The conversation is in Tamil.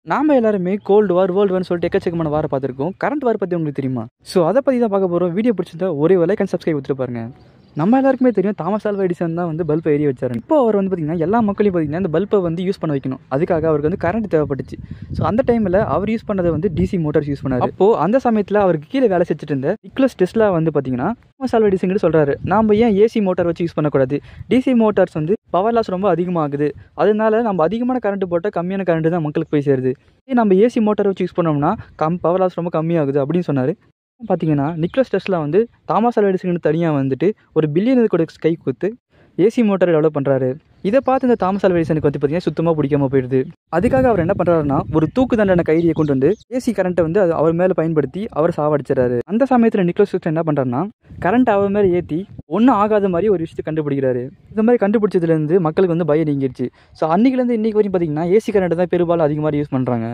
நாம எல்லாருமே கோல்டு வார், வேர்ல்டு வார்னு சொல்லிட்டு எக்கச்சக்கமான வார பார்த்துருக்கோம். கரண்ட் வார் பற்றி உங்களுக்கு தெரியுமா? ஸோ அதை பற்றி தான் பார்க்க போகிறோம். வீடியோ பிடிச்சிருந்தா ஒரே லைக் அண்ட் சப்ஸ்கிரைப் கொடுத்துட்டு பாருங்க. நம்ம எல்லாருக்குமே தெரியும் தாமஸ் ஆல்வா எடிசன் தான் வந்து பல்பை எரிய வச்சாரு. இப்போ அவர் வந்து பார்த்தீங்கன்னா எல்லா மக்களையும் பார்த்தீங்கன்னா இந்த பல்பை வந்து யூஸ் பண்ண வைக்கணும். அதுக்காக அவருக்கு வந்து கரண்ட் தேவைப்பட்டுச்சு. ஸோ அந்த டைமில் அவர் யூஸ் பண்ணதை வந்து டிசி மோட்டார்ஸ் யூஸ் பண்ணார். அப்போது அந்த சமயத்தில் அவருக்கு கீழே வேலை செஞ்சுட்டு இருந்த நிக்கோலஸ் டெஸ்லா வந்து பார்த்தீங்கன்னா தாமஸ் ஆல்வா எடிசன் கிட்ட சொல்கிறாரு, நாம் ஏன் ஏசி மோட்டார் வச்சு யூஸ் பண்ணக்கூடாது? டிசி மோட்டார்ஸ் வந்து பவர் லாஸ் ரொம்ப அதிகமாகுது. அதனால நம்ம அதிகமான கரண்ட் போட்டால் கம்மியான கரண்ட் தான் மக்களுக்கு போய் சேருது. நம்ம ஏசி மோட்டார் வச்சு யூஸ் பண்ணோம்னா பவர் லாஸ் ரொம்ப கம்மியாகுது அப்படின்னு சொன்னார். பார்த்தீங்கன்னா நிக்கோலஸ் டெஸ்லா வந்து தாமஸ் ஆல்வா எடிசனுக்கு தனியாக வந்துட்டு ஒரு பில்லியனர் கூட கை கொடுத்து ஏசி மோட்டார் டெவலப் பண்ணுறாரு. இதை பார்த்து இந்த தாமஸ் ஆல்வா எடிசனுக்கு வந்து பார்த்தீங்கன்னா சுத்தமாக பிடிக்காம போயிடுது. அதுக்காக அவர் என்ன பண்ணுறாருன்னா ஒரு தூக்கு தண்டனை கைதியை கொண்டு வந்து ஏசி கரண்ட்டை வந்து அது அவர் மேலே பயன்படுத்தி அவர் சாவடிச்சிடறாரு. அந்த சமயத்தில் நிக்கோலஸ் டெஸ்லா என்ன பண்ணுறாருன்னா கரண்ட் அவர் மேலே ஏற்றி ஒன்றும் ஆகாத மாதிரி ஒரு விஷயத்தை கண்டுபிடிக்கிறாரு. இந்த மாதிரி கண்டுபிடிச்சதுலேருந்து மக்களுக்கு வந்து பயம் நீங்கிடுச்சு. ஸோ அன்றைக்கிலேருந்து இன்றைக்கி வரையும் பார்த்தீங்கன்னா ஏசி கரண்ட் தான் பெரும்பாலும் அதிகமாக யூஸ் பண்ணுறாங்க.